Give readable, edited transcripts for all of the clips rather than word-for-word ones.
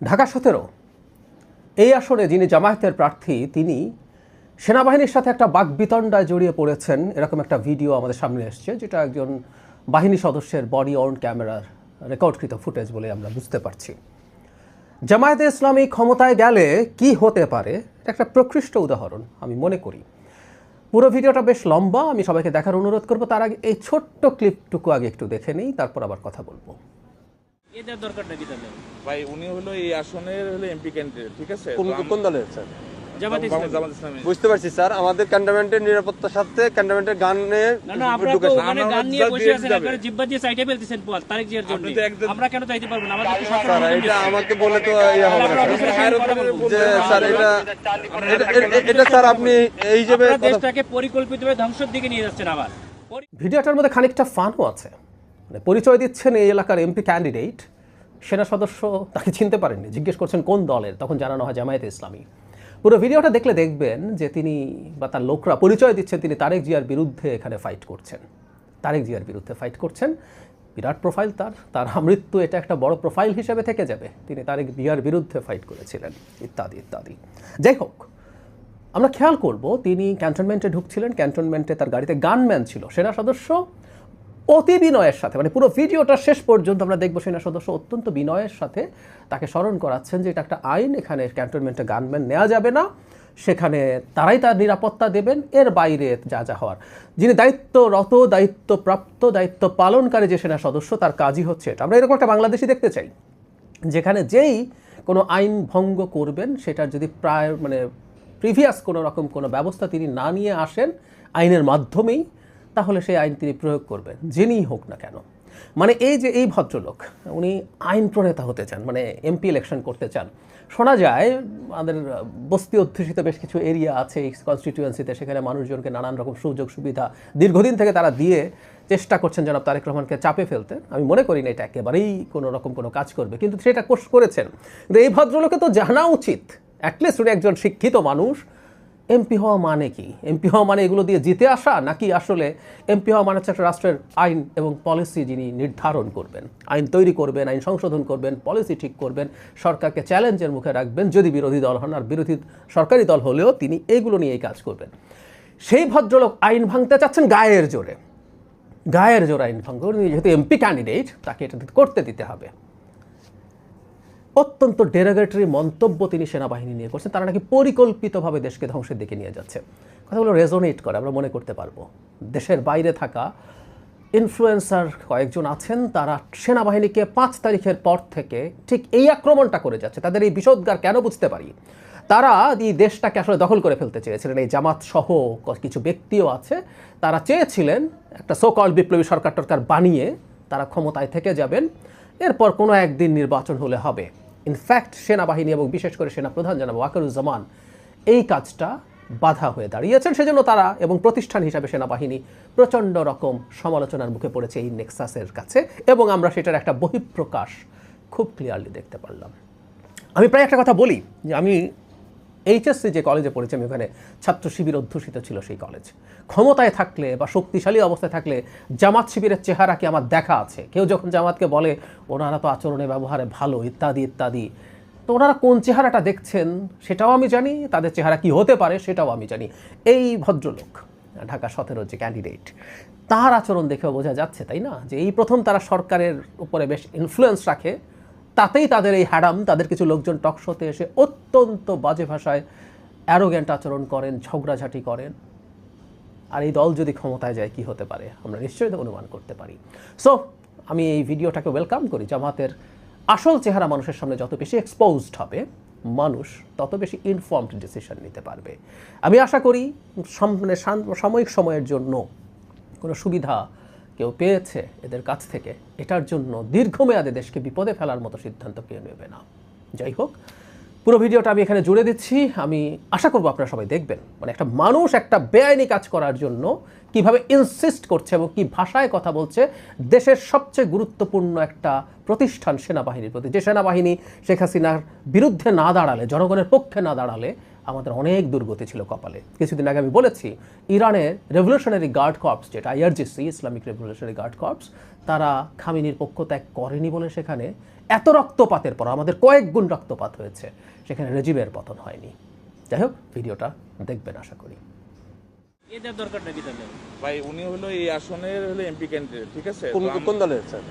ঢাকা 17 এই আসনে যিনি জামায়াতের প্রার্থী তিনি সেনাবাহিনীর সাথে একটা বাকবিতণ্ডায় জড়িয়ে পড়েছেন, এরকম একটা ভিডিও আমাদের সামনে এসছে, যেটা একজন বাহিনী সদস্যের বডি অন ক্যামেরার রেকর্ডকৃত ফুটেজ বলে আমরা বুঝতে পারছি। জামায়াতে ইসলামী ক্ষমতায় গেলে কি হতে পারে এটা একটা প্রকৃষ্ট উদাহরণ আমি মনে করি। পুরো ভিডিওটা বেশ লম্বা, আমি সবাইকে দেখার অনুরোধ করব। তার আগে এই ছোট্ট ক্লিপটুকু আগে একটু দেখে নিই, তারপর আবার কথা বলবো। এদের দরকার নাকি তাহলে? ভাই উনি হলো এই আসনের হলো এমপি ক্যান্ডিডেট, ঠিক আছে? কোন দলের স্যার? জামাত ইসলামী। বুঝতে পারছি স্যার, আমাদের ক্যান্টনমেন্টের নিরাপত্তার সাথে ক্যান্টনমেন্টের গানে না আপনারা তো ওখানে গান নিয়ে বসে আছেন, আপনারা জিব্বা দিয়ে সাইডে ফেলতেছেন পল তারিখ জিয়ার জন্য। আমরা কেন চাইতে পারবো না? আমাদের তো স্যার এটা আমাকে বলে তো ইয়া হবে না যে স্যার এটা স্যার আপনি এই যে দেশটাকে পরিকল্পিতভাবে ধ্বংসের দিকে নিয়ে যাচ্ছেন। আবার ভিডিওটার মধ্যে খানিকটা ফানও আছে, মানে পরিচয় দিচ্ছেন এই এলাকার এমপি ক্যান্ডিডেট, সেনা সদস্য তাকে চিনতে পারেননি, জিজ্ঞেস করছেন কোন দলের, তখন জানানো হয় জামায়াতে ইসলামী। পুরো ভিডিওটা দেখলে দেখবেন যে তিনি বা তার লোকরা পরিচয় দিচ্ছেন তিনি তারেক জিয়ার বিরুদ্ধে এখানে ফাইট করছেন, তারেক জিয়ার বিরুদ্ধে ফাইট করছেন। বিরাট প্রোফাইল তার মৃত্যু এটা একটা বড় প্রোফাইল হিসেবে থেকে যাবে, তিনি তারেক জিয়ার বিরুদ্ধে ফাইট করেছিলেন ইত্যাদি ইত্যাদি। যাই হোক, আমরা খেয়াল করব তিনি ক্যান্টনমেন্টে ঢুকছিলেন, ক্যান্টনমেন্টে তার গাড়িতে গানম্যান ছিল, সেনা সদস্য অতি বিনয়ের সাথে, মানে পুরো ভিডিওটা শেষ পর্যন্ত আমরা দেখব সেনা সদস্য অত্যন্ত বিনয়ের সাথে তাকে স্মরণ করাচ্ছেন যে এটা একটা আইন, এখানে ক্যান্টনমেন্টে গানম্যান নেওয়া যাবে না, সেখানে তারাই তার নিরাপত্তা দেবেন, এর বাইরে যা যা হওয়ার। যিনি দায়িত্বরত, দায়িত্বপ্রাপ্ত, দায়িত্ব পালনকারী যে সেনা সদস্য, তার কাজই হচ্ছে এটা। আমরা এরকম একটা বাংলাদেশি দেখতে চাই যেখানে যেই কোনো আইন ভঙ্গ করবেন সেটার যদি প্রিভিয়াস কোনো রকম কোনো ব্যবস্থা তিনি না নিয়ে আসেন আইনের মাধ্যমেই, তাহলে সেই আইন তিনি প্রয়োগ করবেন, যিনিই হোক না কেন। মানে এই যে এই ভদ্রলোক, উনি আইন প্রণেতা হতে চান, মানে এমপি ইলেকশন করতে চান। শোনা যায় আমাদের বস্তি অধ্যুষিত বেশ কিছু এরিয়া আছে এই কনস্টিটিউয়েন্সিতে, সেখানে মানুষজনকে নানান রকম সুযোগ সুবিধা দীর্ঘদিন থেকে তারা দিয়ে চেষ্টা করছেন জনাব তারেক রহমানকে চাপে ফেলতে। আমি মনে করি না এটা একেবারেই কোনো রকম কোনো কাজ করবে, কিন্তু সেটা করেছেন। কিন্তু এই ভদ্রলোকে তো জানা উচিত, অ্যাটলিস্ট উনি একজন শিক্ষিত মানুষ, এমপি হওয়া মানে কি? এমপি হওয়া মানে এগুলো দিয়ে জিতে আসা, নাকি আসলে এমপি হওয়া মানে হচ্ছে একটা রাষ্ট্রের আইন এবং পলিসি যিনি নির্ধারণ করবেন, আইন তৈরি করবেন, আইন সংশোধন করবেন, পলিসি ঠিক করবেন, সরকারকে চ্যালেঞ্জের মুখে রাখবেন যদি বিরোধী দল হন, আর বিরোধী সরকারি দল হলেও তিনি এইগুলো নিয়ে এই কাজ করবেন। সেই ভদ্রলোক আইন ভাঙতে চাচ্ছেন গায়ের জোরে আইন ভাঙতে, যেহেতু এমপি ক্যান্ডিডেট তাকে এটা করতে দিতে হবে। অত্যন্ত ডেরোগেটরি মন্তব্য তিনি সেনাবাহিনী নিয়ে করছেন, তারা নাকি পরিকল্পিতভাবে দেশকে ধ্বংসের দিকে নিয়ে যাচ্ছে। কথাগুলো রেজোনেট করে, আমরা মনে করতে পারবো। দেশের বাইরে থাকা ইনফ্লুয়েন্সার কয়েকজন আছেন, তারা সেনাবাহিনীকে 5 তারিখের পর থেকে ঠিক এই আক্রমণটা করে যাচ্ছে। তাদের এই বিষোদ্গার কেন বুঝতে পারি, তারা এই দেশটাকে আসলে দখল করে ফেলতে চেয়েছিলেন। এই জামাত সহ কিছু ব্যক্তিও আছে, তারা চেয়েছিলেন একটা সোকল বিপ্লবী সরকার বানিয়ে তারা ক্ষমতায় থেকে যাবেন, এরপর কোনো একদিন নির্বাচন হলে হবে। ইনফ্যাক্ট সেনাবাহিনী এবং বিশেষ করে সেনাপ্রধান জনাব ওয়াকারুজ্জামান এই কাজটা বাধা হয়ে দাঁড়িয়েছেন, সেজন্য তারা এবং প্রতিষ্ঠান হিসাবে সেনাবাহিনী প্রচণ্ড রকম সমালোচনার মুখে পড়েছে এই নেক্সাসের কাছে, এবং আমরা সেটার একটা বহিঃপ্রকাশ খুব ক্লিয়ারলি দেখতে পারলাম। আমি প্রায় একটা কথা বলি যে আমি এইচএসসি যে কলেজে পড়েছি, আমি ওখানে ছাত্র শিবির অধ্যুষিত ছিল সেই কলেজ। ক্ষমতায় থাকলে বা শক্তিশালী অবস্থায় থাকলে জামাত শিবিরের চেহারা কি আমার দেখা আছে? কেউ যখন জামাতকে বলে ওনারা তো আচরণে ব্যবহারে ভালো ইত্যাদি ইত্যাদি, তো ওনারা কোন চেহারাটা দেখছেন সেটাও আমি জানি, তাদের চেহারা কি হতে পারে সেটাও আমি জানি। এই ভদ্রলোক ঢাকা 17 যে ক্যান্ডিডেট, তার আচরণ দেখেও বোঝা যাচ্ছে, তাই না, যে এই প্রথম তারা সরকারের উপরে বেশ ইনফ্লুয়েন্স রাখে, তাতেই তাদের এই হ্যাডাম, তাদের কিছু লোকজন টকশোতে এসে অত্যন্ত বাজে ভাষায় অ্যারোগ্যান্ট আচরণ করেন, ঝগড়াঝাটি করেন। আর এই দল যদি ক্ষমতায় যায় কি হতে পারে আমরা নিশ্চয়ই অনুমান করতে পারি। সো আমি এই ভিডিওটাকে ওয়েলকাম করি। জামাতের আসল চেহারা মানুষের সামনে যত বেশি এক্সপোজড হবে, মানুষ তত বেশি ইনফর্মড ডিসিশন নিতে পারবে। আমি আশা করি সাময়িক সময়ের জন্য কোনো সুবিধা কেউ পেয়েছে এদের কাছ থেকে, এটার জন্য দীর্ঘমেয়াদে দেশকে বিপদে ফেলার মতো সিদ্ধান্ত কেউ নেবে না। যাই হোক, পুরো ভিডিওটা আমি এখানে জুড়ে দিচ্ছি। আমি আশা করব আপনারা সবাই দেখবেন, মানে একটা মানুষ একটা বেআইনি কাজ করার জন্য কিভাবে ইনসিস্ট করছে এবং কি ভাষায় কথা বলছে দেশের সবচেয়ে গুরুত্বপূর্ণ একটা প্রতিষ্ঠান সেনাবাহিনীর প্রতি, যে সেনাবাহিনী শেখ হাসিনার বিরুদ্ধে না দাঁড়ালে, জনগণের পক্ষে না দাঁড়ালে আমাদের অনেক দুর্গতি ছিল কপালে। কিছুদিন আগে আমি বলেছি ইরানের রেভলিউশনারি গার্ড কর্পস, যেটা IRGC, Islamic revolutionary guard corps, তারা খামেনির পক্ষ ত্যাগ করেনি বলে সেখানে এত রক্তপাতের পর আমাদের কয়েক গুণ রক্তপাত হয়েছে, সেখানে রেজিমের পতন হয়নি। যাই হোক, ভিডিওটা দেখবেন আশা করি। এদের দরকারটা কি তাহলে? ভাই উনি হলো এই আসনের হলো এমপি ক্যান্ডিডেট, ঠিক আছে? কোন দলের স্যার?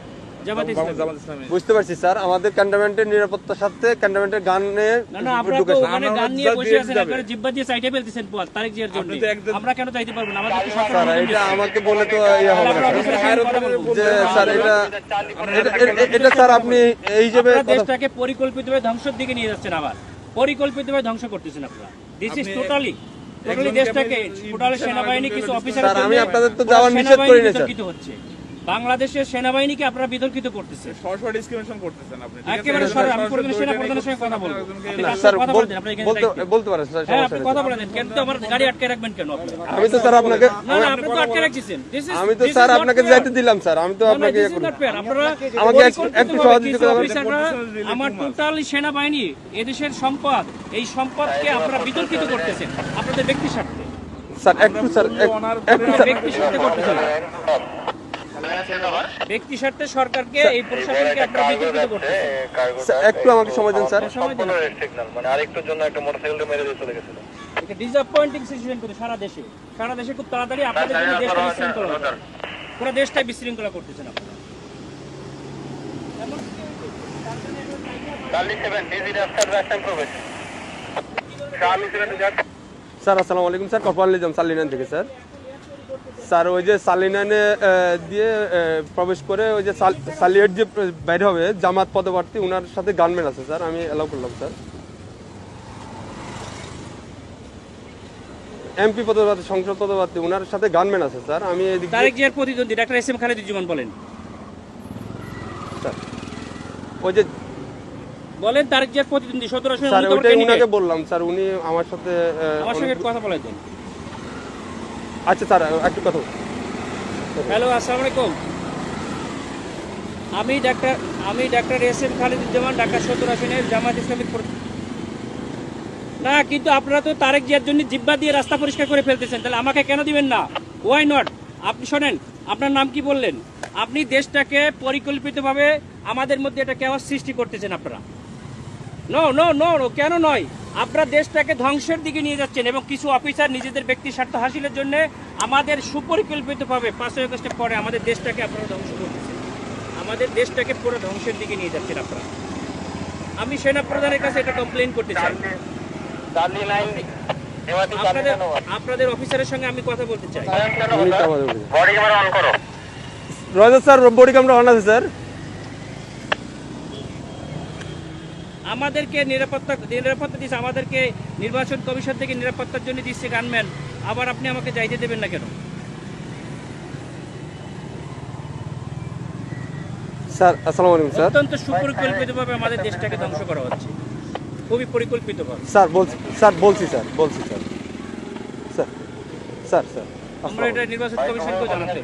জামাত ইসলামী। জামাত ইসলামী। বুঝতে পারছি স্যার, আমাদের ক্যান্টনমেন্টের নিরাপত্তার সাথে ক্যান্টনমেন্টের গানে না আপনারা তো ওখানে গান নিয়ে বসে আছেন, একবারে জিব্বা দিয়ে সাইডে ফেলতেছেন পথ তারেক জিয়ার জন্য। আমরা কেন চাইতে পারবো না? আমাদের তো সরকার স্যার এটা আমাকে বলে তো ইয়া হবে না যে স্যার এটা স্যার আপনি এই হিসেবে দেশটাকে পরিকল্পিতভাবে ধ্বংসের দিকে নিয়ে যাচ্ছেন, আবার পরিকল্পিতভাবে ধ্বংস করতেছেন আপনারা। দিস ইজ টোটালি দেশটাকে টোটালি সেনাবাহিনী কিছু অফিসার স্যার আমি আপনাদের তো যাওয়ার নিষেধ করি না স্যার। হচ্ছে বাংলাদেশের সেনাবাহিনীকে আপনারা বিতর্কিত করতেছেন, সরাসরি ডিসক্রিমিনেশন করতেছেন আপনি, ঠিক আছে? একেবারে সরাসরি। আমি কোনোদিন সেনা প্রধানের সঙ্গে কথা বলবো, আপনি তার স্যার সাথে কথা বলেন, আপনি এখানে বলতে পারেন স্যার, হ্যাঁ সমস্যা আপনি নেই। কথা বলেন, কিন্তু আমার গাড়ি আটকে রাখবেন কেন আপনি? আমি তো স্যার আপনাকে না আপনি তো আটকে রাখছেন। আমি তো স্যার আপনাকে যাইতে দিলাম স্যার, আমি তো আপনাকে ইয়ে করি। আপনারা আমাকে একটু সহযোগিতা করবেন। অফিসাররা আমার টোটাল সেনাবাহিনী, এদেশের সম্পদ, এই সম্পদকে আপনারা বিতর্কিত করতেছেন আপনাদের ব্যক্তি স্বার্থে। স্যার একটু স্যার একটু স্যার ব্যক্তি স্বার্থে করতেছেন, ব্যক্তি স্বার্থে সরকারকে, এই প্রশাসনকে আপনারা বিতর্কিত করতেছেন। একটু আমাকে সময় দিন স্যার। সময় দিন। মানে আরেকটুর জন্য একটা মোটরসাইকেল মেরে দিয়ে চলে গেছিল। এটা ডিসঅ্যাপয়েন্টিং সিচুয়েশন করে সারা দেশে খুব তাড়াতাড়ি আপনাদের জন্য দেশটা বিশৃঙ্খলা হবে। পুরো দেশটাই বিশৃঙ্খলা করতেছেন আপনারা। স্যার আসসালামু আলাইকুম স্যার, কপাল নিজাম সালিনান থেকে স্যার। স্যার ওই যে সালিনানে দিয়ে প্রবেশ করে ওই যে সালিয়েট যে বাইরে হবে জামাত পদপ্রার্থী, ওনার সাথে গানম্যান আছে স্যার, আমি অ্যালাউ করলাম স্যার। এমপি পদপ্রার্থী, সংসদ পদপ্রার্থী, ওনার সাথে গানম্যান আছে স্যার। আমি এদিকে তারেক জিয়ার প্রতিদ্বন্দ্বী ডাক্তার এস এম খালেদুজ্জামান বলেন, স্যার ওই যে বলেন তারেক জিয়ার প্রতিদ্বন্দ্বী 17 আসনে স্যার উনি তো ওইটাই candidate। ওনাকে বললাম স্যার, উনি আমার সাথে আমার সঙ্গে একটু কথা বলে দেন। আচ্ছা স্যার একটু কথা হ্যালো, আসসালামু আলাইকুম। আমি doctor S M Khaleduzzaman, Dhaka 17 আসনের জামাত ইসলামিক। না কিন্তু আপনারা তো তারেক জিয়ার জন্য জিব্বা দিয়ে রাস্তা পরিষ্কার করে ফেলতেছেন, তাহলে আমাকে কেন দিবেন না? Why not? আপনি শোনেন, আপনার নাম কি বললেন? আপনি দেশটাকে পরিকল্পিতভাবে আমাদের মধ্যে এটা কেওয়াস সৃষ্টি করতেছেন আপনারা। নো নো নো নো, কেন নয়? আপনারা দেশটাকে ধ্বংসের দিকে নিয়ে যাচ্ছেন এবং কিছু অফিসার নিজেদের ব্যক্তি স্বার্থ হাসিলের জন্য আমাদের সুপরিকল্পিতভাবে 5 আগস্টের পরে আমাদের দেশটাকে আপনারা ধ্বংস করতেছেন, আমাদের দেশটাকে পুরো ধ্বংসের দিকে নিয়ে যাচ্ছেন আপনারা। আমি সেনা প্রধানের কাছে এটা কমপ্লেইন করতে চাই। আপনাদের অফিসারের সঙ্গে আমি কথা বলতে চাই। রয়েছে স্যার, বডি ক্যামেরা অন আছে স্যার। আমাদেরকে নিরাপত্তা দিচ্ছে, আমাদেরকে নির্বাচন কমিশন থেকে নিরাপত্তার জন্য দিচ্ছে গানম্যান, আবার আপনি আমাকে যাইতে দেবেন না কেন? স্যার আসসালামু আলাইকুম স্যার। অত্যন্ত সুপরিকল্পিতভাবে আমাদের দেশটাকে ধ্বংস করা হচ্ছে, খুবই পরিকল্পিতভাবে। স্যার বলছি স্যার আমরা এটা নির্বাচন কমিশনকে জানাতে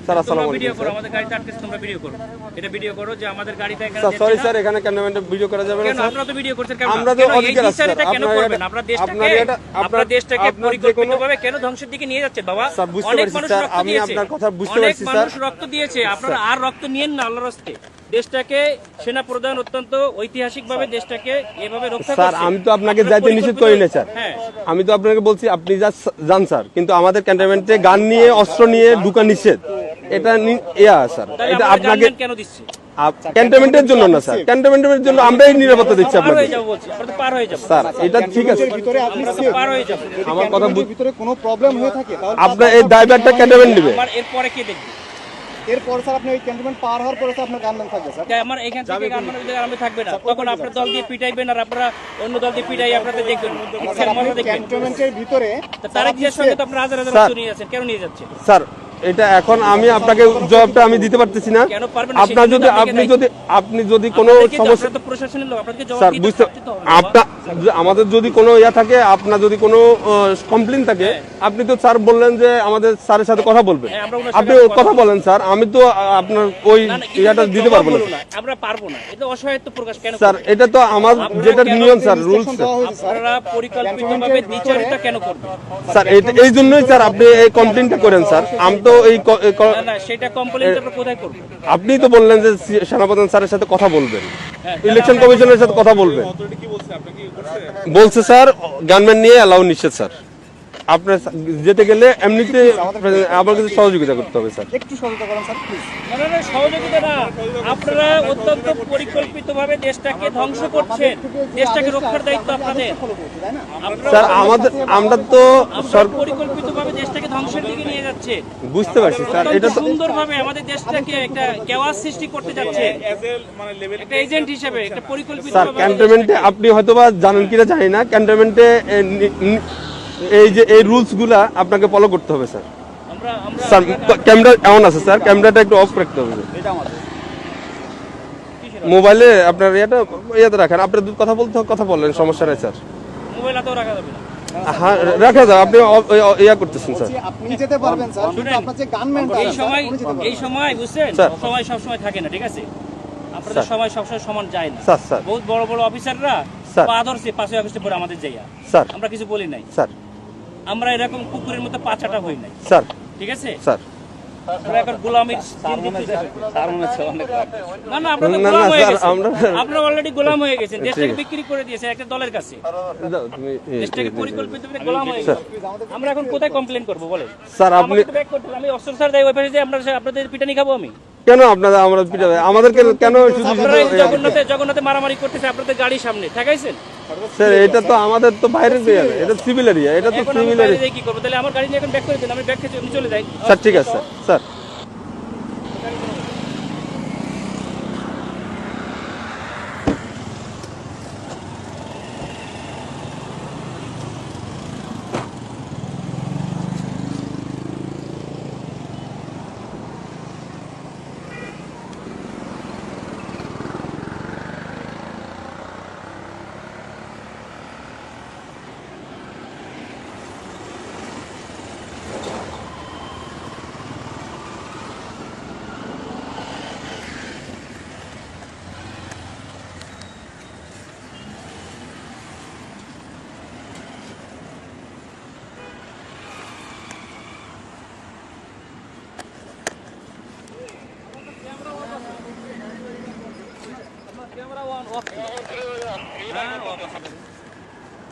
স্যার আসসালামু ভিডিও আলাইকুম করো, আমাদের গাড়িতে আটকেছে, তোমরা ভিডিও করো, এটা ভিডিও করো যে আমাদের গাড়িটা এখানে স্যার। সরি যাচ্ছে স্যার, না। এখানে ক্যামেরাম্যান ভিডিও করা যাবে না কেন স্যার। আপনারা তো ভিডিও করছেন কেন? আমরা তো কেন এই অধিকার আছে স্যার। বিচারিতা কেন করবেন? আপনারা দেশটাকে পরিকল্পিতভাবে কেন ধ্বংসের দিকে নিয়ে যাচ্ছেন বাবা? স্যার বুঝতে অনেক পারছি মানুষ স্যার, রক্ত আমি দিয়েছে, আপনার কথা বুঝতে অনেক পারছি স্যার। মানুষ রক্ত দিয়েছে, আপনারা আর রক্ত নিয়েন না আল্লাহর রাস্তে। দেশটাকে সেনা প্রধান অত্যন্ত ঐতিহাসিকভাবে দেশটাকে এভাবে রক্ষা করছে। স্যার আমি তো আপনাকে যাইতে নিষেধ করি না স্যার, হ্যাঁ আমি তো আপনাকে বলছি আপনি যান স্যার, কিন্তু আমাদের ক্যান্টনমেন্টে গান নিয়ে অস্ত্র নিয়ে ঢুকা নিষেধ, এটা স্যার। তাহলে এটা আপনারা আপনাকে গানম্যান কেন দিচ্ছে? ক্যান্টনমেন্টের জন্য না স্যার, ক্যান্টনমেন্টের জন্য আমরাই নিরাপত্তা দিচ্ছি পার আপনাকে হয়ে যাবো বলছি, আমরা তো পার হয়ে যাবো, স্যার। এটা ঠিক আছে, ভিতরে আপনি আমরা তো safe। পার হয়ে যাবো। আমার কথা ভিতরে কোনো প্রবলেম হয়ে থাকে তাহলে আপনার এই দায়ভারটা ক্যান্টনমেন্ট নেবে। আমার এরপরে কে দেখবে? এরপর স্যার আপনি ওই ক্যান্টনমেন্ট পার হওয়ার পরে স্যার আপনার গানম্যান থাকবে স্যার। তাই আমার এখান থেকে গানম্যান থাকবে না, তখন আপনার দল দিয়ে পিটাইবেন আর আপনারা অন্য দল দিয়ে পিটাই আপনাদের দেখবেন, স্যার আপনি মজা দেখবেন। ক্যান্টনমেন্টের ভিতরে তারেক জিয়ার সঙ্গে তো আপনারা হাজার হাজার স্যার। লোক নিয়ে যাচ্ছেন, কেন নিয়ে যাচ্ছেন? স্যার এটা এখন আমি আপনাকে জবাবটা আমি দিতে পারতেছি না। কেন পারবেন না? আপনার যদি আপনি যদি কোনো সমস্যা আপনারা তো প্রশাসনের লোক, আপনাদেরকে জবাব স্যার দিতে বুঝতে তো হবে। আমাদের যদি কোনো ইয়া থাকে, আপনার যদি কোনো কমপ্লেন থাকে, আপনি তো স্যার বললেন যে আমাদের স্যারের সাথে কথা বলবেন, হ্যাঁ, আমরা ওনার আপনি সাথে কথা বলেন স্যার, আমি তো আপনার ওই না, না, ইয়াটা এটা তো দিতে পারবো না জবাব বলো না, আমরা পারবো না, এটা অসহায়ত্ব প্রকাশ কেন স্যার। করবেন? এটা তো আমার যেটা কেন নিয়ম স্যার, রুলস দেওয়া হয়েছে স্যার আপনারা পরিকল্পিতভাবে বিচারটা কেন করবেন? স্যার। এই জন্যই স্যার আপনি এই কমপ্লেনটা করেন স্যার। আমি তো না না, সেটা কমপ্লেইন আমরা কোথায় করব? আপনি তো বললেন যে সেনাপ্রধান স্যারের সাথে কথা বলবেন, হ্যাঁ, ইলেকশন কমিশনের সাথে কথা বলবেন। বলছে স্যার গানম্যান নিয়ে অ্যালাউ নিষেধ স্যার। আপনার যেতে গেলে এমনিতে আমার কাছে সহযোগিতা করতে হবে স্যার। একটু সহযোগিতা করেন স্যার প্লিজ। না না না, সহযোগিতা না, আপনারা অত্যন্ত পরিকল্পিতভাবে দেশটাকে ধ্বংস করছেন, দেশটাকে রক্ষার দায়িত্ব আপনাদের। আপনারা স্যার আমরা তো পরিকল্পিতভাবে দেশটাকে ধ্বংসের দিকে নিয়ে যাচ্ছে, বুঝতে পারছি স্যার। এটা তো সুন্দরভাবে আমাদের দেশটাকে একটা কেওয়াস সৃষ্টি করতে যাচ্ছে, একটা এজেন্ট হিসেবে একটা পরিকল্পিত স্যার ক্যান্টনমেন্টে আপনি হয়তোবা জানেন কিনা জানি না, ক্যান্টনমেন্টে এই যে এই রুলস গুলা আপনাকে ফলো করতে হবে স্যার। আমরা স্যার ক্যামেরা এমন আছে স্যার, ক্যামেরাটা একটু অফ রাখতে হবে মোবাইলে। আপনার ইয়াতে রাখেন, আপনার কথা বললেন, সমস্যা নাই স্যার। মোবাইল হাতেও রাখা যাবে না। হ্যাঁ রাখা যাবে, আপনি ইয়া করতেছেন স্যার। আপনি যেতে পারবেন স্যার, কিন্তু শুনেন, আপনার যে গানম্যানটা এই সময় বুঝছেন, স্যার। সময় সবসময় থাকে না, ঠিক আছে? আপনাদের স্যার। সময় সবসময় সমান যায় না। স্যার বহুত বড় বড় অফিসাররা স্যার। আদর্শে 5ই আগস্টে পরে আমাদের যাইয়া স্যার আমরা কিছু বলি নাই, স্যার আমরা এরকম কুকুরের মতো পাছাটা হই নাই, স্যার ঠিক আছে? স্যার আমরা এখন গোলামির না না, আপনারা তো না, গোলাম না, হয়ে স্যার, গেছেন, আমরা- আপনারা অলরেডি গোলাম হয়ে গেছেন, দেশটাকে ঠিক। বিক্রি করে দিয়েছেন একটা দলের কাছে, দাও, তুমি দেশটাকে পরিকল্পিতভাবে গোলাম হয়ে গেছে। আমরা এখন কোথায় কমপ্লেন করবো বলেন? স্যার আপনি আমাকে তো back করতে হবে, আমি অস্ত্র স্যার দেয় ওই পাশে যে আমরা আপনাদের পিটানি খাবো আমি? কেন আমরা পিটাবে আমাদেরকে কেন শুধু আপনারা এই জগন্নাথে মারামারি করতেছে আপনাদের গাড়ির সামনে ঠেকাইছেন। স্যার এটা তো আমাদের তো বাইরের এরিয়া, এটা সিভিল এরিয়া, এটা তো এখন আমি সিভিল বাইরে এরিয়া। যেয়ে কি করবো? তাহলে আমার গাড়ি নিয়ে এখন ব্যাক করে দিন, আমি ব্যাক খেয়ে চলে যাই। স্যার ঠিক আছে স্যার। স্যার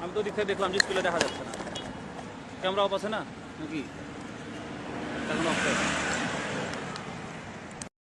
আমি তো দিক থেকে দেখলাম যে স্কুলে দেখা যাচ্ছে না, ক্যামেরা অফ আছে না নাকি? এখন অফ